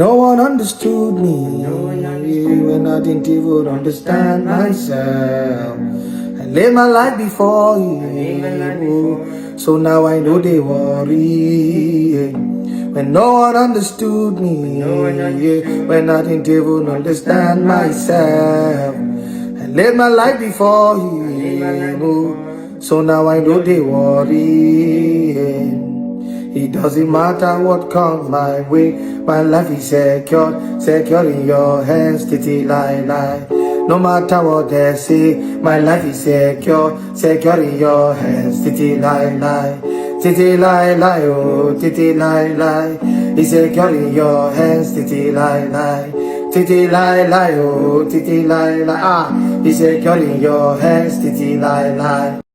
no one understood me, when I didn't even understand myself. I laid my life before you, so now I know they worry. When no one understood me, when I didn't even understand myself. I laid my life before you, so now I know they worry. It doesn't matter what comes my way, my life is secure, secure in your hands, titty lie lie. No matter what they say, my life is secure, secure in your hands, titty lie lie. Titty lie lie, oh, titty lie lie. It's secure in your hands, titty lie lie. Titty lie lie, oh, titty lie lie. Ah, it's secure in your hands, titty lie lie.